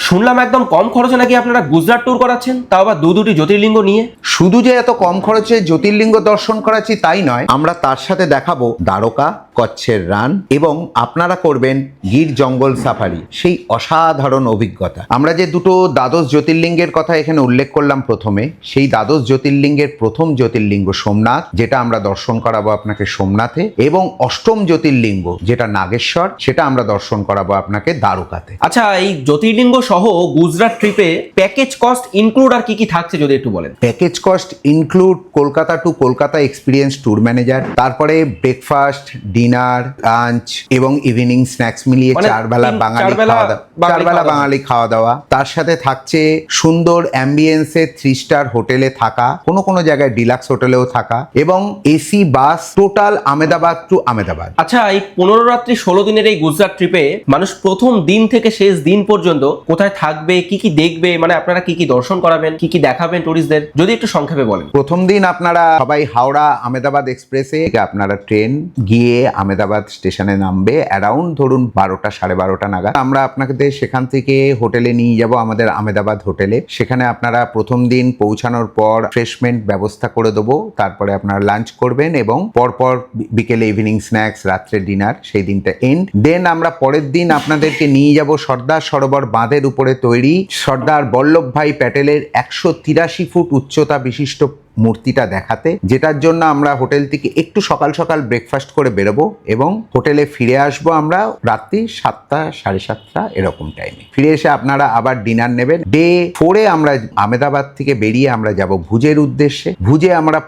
শুনলাম একদম কম খরচে নাকি আপনারা গুজরাট ট্যুর করাচ্ছেন, তাও আবার দুটি জ্যোতির্লিঙ্গ নিয়ে। শুধু যে এত কম খরচে জ্যোতির্লিঙ্গ দর্শন করাচ্ছি তাই নয়, আমরা তার সাথে দেখাবো দ্বারকা, কচ্ছের রান এবং আপনারা করবেন গির জঙ্গল সাফারি। সেই অসাধারণ অভিজ্ঞতা। আমরা যে দুটো দ্বাদশ জ্যোতির্লিঙ্গের কথা এখানে উল্লেখ করলাম প্রথমে, সেই দ্বাদশ জ্যোতির্লিঙ্গের প্রথম জ্যোতির্লিঙ্গ সোমনাথ, যেটা আমরা দর্শন করাবো আপনাকে সোমনাথে, এবং অষ্টম জ্যোতির্লিঙ্গ যেটা নাগেশ্বর, সেটা আমরা দর্শন করাবো আপনাকে দ্বারকাতে। আচ্ছা, এই জ্যোতির্লিঙ্গ সহ গুজরাট ট্রিপে প্যাকেজ কস্ট ইনক্লুড আর কি কি থাকছে যদি একটু বলেন। Package cost include Kolkata to Kolkata experience tour manager, তারপরে ব্রেকফাস্ট, ডিনার, লাঞ্চ এবং ইভিনিং স্ন্যাক্স মিলিয়ে চার বেলা বাঙালি খাওয়া দাওয়া। তার সাথে থাকছে সুন্দর অ্যাম্বিয়েন্সে 3 স্টার হোটেলে থাকা, কোনো জায়গায় ডিলাক্স হোটেলেও থাকা, এবং AC bus total Ahmedabad to Ahmedabad. আচ্ছা, এই 15 রাত্রি 16 দিনের এই গুজরাট ট্রিপে মানুষ প্রথম দিন থেকে শেষ দিন পর্যন্ত কোথায় থাকবে, কি কি দেখবে, মানে আপনারা কি কি দর্শন করাবেন, কি কি দেখাবেন টুরিস্টদের, যদি একটু সংক্ষেপে বলেন। প্রথম দিন আপনারা সবাই হাওড়া আমেদাবাদ এক্সপ্রেসে আপনারা ট্রেন গিয়ে আমেদাবাদ স্টেশনে নামবে অ্যারাউন্ড ধরুন 12টা 12:30 নাগাদ। আমরা আপনাদের সেখান থেকে হোটেলে নিয়ে যাব, আমাদের আমেদাবাদ হোটেলে। সেখানে আপনারা প্রথম দিন পৌঁছানোর পর রিফ্রেশমেন্ট ব্যবস্থা করে দেবো, তারপরে আপনারা লাঞ্চ করবেন এবং পরপর বিকেলে ইভিনিং স্ন্যাক্স, রাত্রে ডিনার, সেই দিনটা এন্ড। দেন আমরা পরের দিন আপনাদেরকে নিয়ে যাব সর্দার সরোবর বাঁধের উপরে তৈরি সর্দার বল্লভভাই প্যাটেলের 183 ফুট উচ্চতা বিশিষ্ট মূর্তিটা দেখাতে, যেটার জন্য আমরা হোটেল থেকে একটু সকাল সকাল ব্রেকফাস্ট করে বেরোবো এবং হোটেলে ফিরে আসবো আমরা রাত্রি 7টা 7:30 এরকম টাইমে। ফিরে এসে আপনারা আবার ডিনার নেবেন। ডে 4-এ আমরা আমেদাবাদ থেকে বেরিয়ে আমরা যাব ভুজের উদ্দেশ্যে। ভুজে আমরা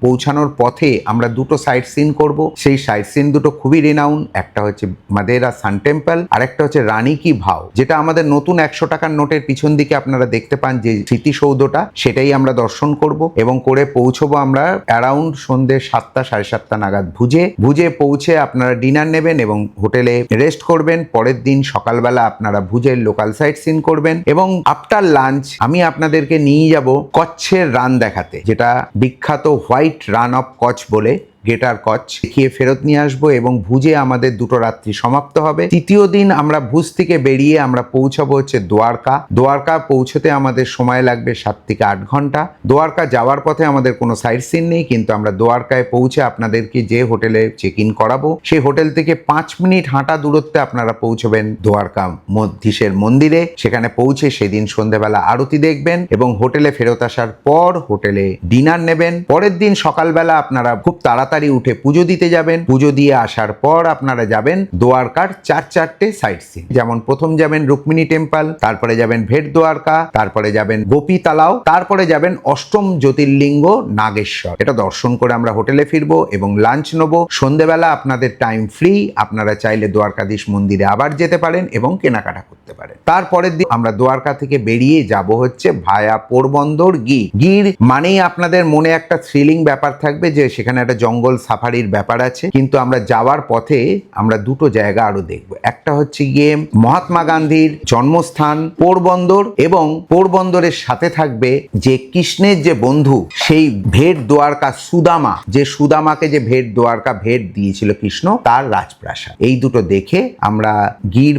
পৌঁছানোর পথে আমরা দুটো সাইট সিন করব। সেই সাইট সিন দুটো খুবই রিনাউন, একটা হচ্ছে মাদেরা সান টেম্পল, আর একটা হচ্ছে রানী কি ভাও, যেটা আমাদের নতুন 100 টাকার নোটের পিছন দিকে আপনারা দেখতে পান যে স্মৃতিসৌধটা, সেটাই আমরা দর্শন করব এবং করে পৌঁছবো আমরা অ্যারাউন্ড সন্ধ্যে 7টা 7:30 নাগাদ ভুজে পৌঁছে আপনারা ডিনার নেবেন এবং হোটেলে রেস্ট করবেন। পরের দিন সকালবেলা আপনারা ভুজের লোকাল সাইট সিন করবেন এবং আফটার লাঞ্চ আমি আপনাদেরকে নিয়ে যাব কচ্ছের রান দেখাতে, যেটা বিখ্যাত হোয়াইট রান অফ কচ্ছ বলে গ্রেটার কচ্ছ দেখিয়ে ফেরত নিয়ে আসবো এবং ভুজে আমাদের দুটো রাত্রি সমাপ্ত হবে। তৃতীয় দিন আমরা ভুজ থেকে বেরিয়ে আমরা পৌঁছাবো হচ্ছে দ্বারকা পৌঁছতে আমাদের সময় লাগবে 7 থেকে 8 ঘন্টা। দ্বারকা যাওয়ার পথে আমাদের কোনো সাইট সিন নেই, কিন্তু আমরা দ্বারকায় পৌঁছে আপনাদেরকে যে হোটেলে চেক ইন করাবো সেই হোটেল থেকে 5 মিনিট হাঁটা দূরত্বে আপনারা পৌঁছবেন দ্বারকা মধ্যধীশের মন্দিরে। সেখানে পৌঁছে সেদিন সন্ধ্যেবেলা আরতি দেখবেন এবং হোটেলে ফেরত আসার পর হোটেলে ডিনার নেবেন। পরের দিন সকালবেলা আপনারা খুব তাড়াতাড়ি উঠে পুজো দিতে যাবেন। পুজো দিয়ে আসার পর আপনারা যাবেন দ্বারকার 4-4টে সাইট সিন, যেমন প্রথম যাবেন রুক্মিণী টেম্পল, তারপরে যাবেন ভেট দ্বারকা, তারপরে যাবেন গোপী তালাও, তারপরে যাবেন অষ্টম জ্যোতির্লিঙ্গ নাগেশ্বর। এটা দর্শন করে আমরা হোটেলে ফিরবো এবং লাঞ্চ নেবো। সন্ধ্যেবেলা আপনাদের টাইম ফ্রি, আপনারা চাইলে দ্বারকাধীশ মন্দিরে আবার যেতে পারেন এবং কেনাকাটা করতে পারেন। তারপরের দিন আমরা দ্বারকা থেকে বেরিয়ে যাব হচ্ছে ভায়া পোরবন্দর গির মানেই আপনাদের মনে একটা থ্রিলিং ব্যাপার থাকবে যে সেখানে একটা জঙ্গল সাফারির ব্যাপার আছে, কিন্তু আমরা যাওয়ার পথে আমরা দুটো জায়গা আরো দেখব। একটা হচ্ছে গিয়ে মহাত্মা গান্ধীর জন্মস্থান পোরবন্দর, এবং পোরবন্দরের সাথে থাকবে যে কৃষ্ণের যে বন্ধু সেই ভেট দ্বারকা সুদামা, যে সুদামাকে যে ভেট দ্বারকা ভেট দিয়েছিল কৃষ্ণ, তার রাজপ্রাসাদ। এই দুটো দেখে আমরা গির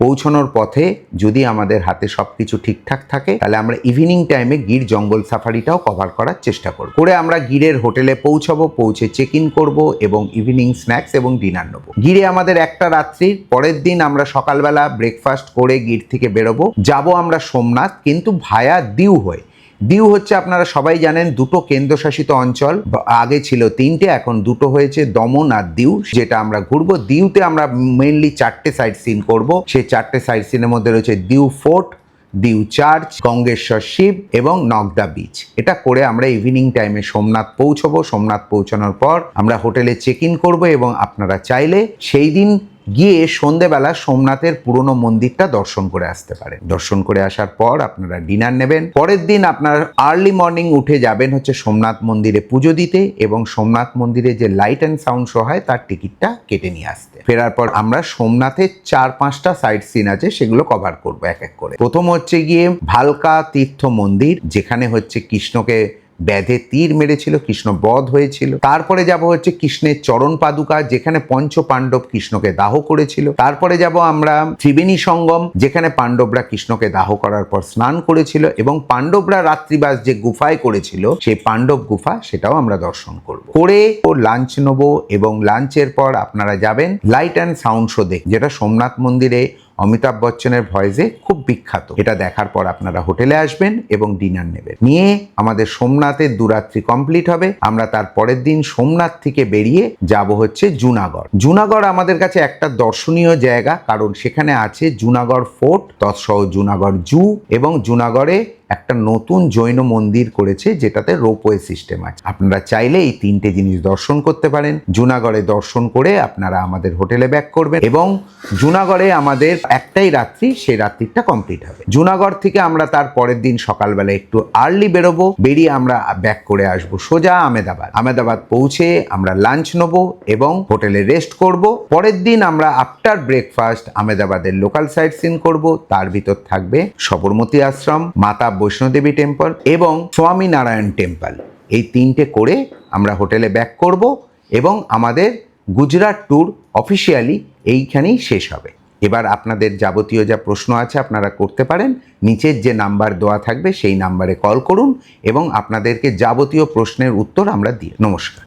পৌঁছানোর পথে যদি আমাদের হাতে সবকিছু ঠিকঠাক থাকে তাহলে আমরা ইভিনিং টাইমে গির জঙ্গল সাফারিটাও কভার করার চেষ্টা করব। করে আমরা গিরের হোটেলে পৌঁছে চেক ইন করবো এবং ইভিনিং স্ন্যাক্স এবং ডিনার নেবো। গিরে আমাদের একটা রাত্রির। পরের দিন আমরা সকালবেলা ব্রেকফাস্ট করে গির থেকে বেরোবো, যাবো আমরা সোমনাথ, কিন্তু ভায়া দিউ হয়ে। দিউ হচ্ছে আপনারা সবাই জানেন দুটো কেন্দ্রশাসিত অঞ্চল, আগে ছিল 3টে, এখন দুটো হয়েছে, দমন আর দিউ, যেটা আমরা ঘুরবো। দিউতে আমরা মেইনলি 4টে সাইট সিন করবো। সেই 4টে সাইট সিনের মধ্যে রয়েছে দিউ ফোর্ট, দিউ চার্চ, গঙ্গেশ্বর শিব এবং নগদা বিচ। এটা করে আমরা ইভিনিং টাইমে সোমনাথ পৌঁছবো। সোমনাথ পৌঁছানোর পর আমরা হোটেলে চেক ইন করবো এবং আপনারা চাইলে সেই দিন গিয়ে সন্ধ্যেবেলা সোমনাথের পুরনো মন্দিরটা দর্শন করে আসতে পারেন। দর্শন করে আসার পর আপনারা ডিনার নেবেন। পরের দিন আপনার আর্লি মর্নিং উঠে যাবেন হচ্ছে সোমনাথ মন্দিরে পুজো দিতে এবং সোমনাথ মন্দিরে যে লাইট অ্যান্ড সাউন্ড শো হয় তার টিকিটটা কেটে নিয়ে আসতে। ফেরার পর আমরা সোমনাথের 4-5টা সাইট সিন আছে, সেগুলো কভার করবো এক এক করে। প্রথম হচ্ছে গিয়ে ভালকা তীর্থ মন্দির, যেখানে হচ্ছে কৃষ্ণকে ব্যাধে তীর মেরেছিল, কৃষ্ণ বধ হয়েছিল। তারপরে যাব হচ্ছে কৃষ্ণের চরণ পাদুকা, যেখানে পঞ্চ পাণ্ডব কৃষ্ণকে দাহ করেছিল। তারপরে যাব আমরা ত্রিবেণী সঙ্গম, যেখানে পাণ্ডবরা কৃষ্ণকে দাহ করার পর স্নান করেছিল, এবং পাণ্ডবরা রাত্রিবাস যে গুফায় করেছিল সেই পাণ্ডব গুফা, সেটাও আমরা দর্শন করব। করে লাঞ্চ নেবো, এবং লাঞ্চের পর আপনারা যাবেন লাইট অ্যান্ড সাউন্ড শো দেখতে, যেটা সোমনাথ মন্দিরে অমিতাভ বচ্চনের ভয়েসে খুব বিখ্যাত। এটা দেখার পর আপনারা হোটেলে আসবেন এবং ডিনার নেবেন। নিয়ে আমাদের সোমনাথের দুরাত্রি কমপ্লিট হবে। আমরা তার পরের দিন সোমনাথ থেকে বেরিয়ে যাব হচ্ছে জুনাগড়। জুনাগড় আমাদের কাছে একটা দর্শনীয় জায়গা, কারণ সেখানে আছে জুনাগড় ফোর্ট, তৎসহ জুনাগড় জু, এবং জুনাগড়ে একটা নতুন জৈন মন্দির করেছে যেটাতে রোপওয়ে সিস্টেম আছে। আপনারা চাইলে এই তিনটে জিনিস দর্শন করতে পারেন। জুনাগড়ে দর্শন করে আপনারা আমাদের হোটেলে ব্যাক করবেন, এবং জুনাগড়ে আমাদের একটাই রাত্রি, সেই রাত্রিটা কমপ্লিট হবে। জুনাগড় থেকে আমরা তার পরের দিন সকালবেলা একটু আর্লি বেরোবো, বেরিয়ে আমরা ব্যাক করে আসবো সোজা আহমেদাবাদ। আহমেদাবাদ পৌঁছে আমরা লাঞ্চ নেবো এবং হোটেলে রেস্ট করব। পরের দিন আমরা আফটার ব্রেকফাস্ট আহমেদাবাদের লোকাল সাইট সিন করব। তার ভিতর থাকবে সবরমতী আশ্রম, মাতা বৈষ্ণোদেবী টেম্পল এবং স্বামী নারায়ণ টেম্পল। এই তিনটে করে আমরা হোটেলে ব্যাক করব, এবং আমাদের গুজরাট ট্যুর অফিসিয়ালি এইখানেই শেষ হবে। এবার আপনাদের যাবতীয় যা প্রশ্ন আছে আপনারা করতে পারেন। নিচের যে নাম্বার দেওয়া থাকবে সেই নাম্বারে কল করুন, এবং আপনাদেরকে যাবতীয় প্রশ্নের উত্তর আমরা দিই। নমস্কার।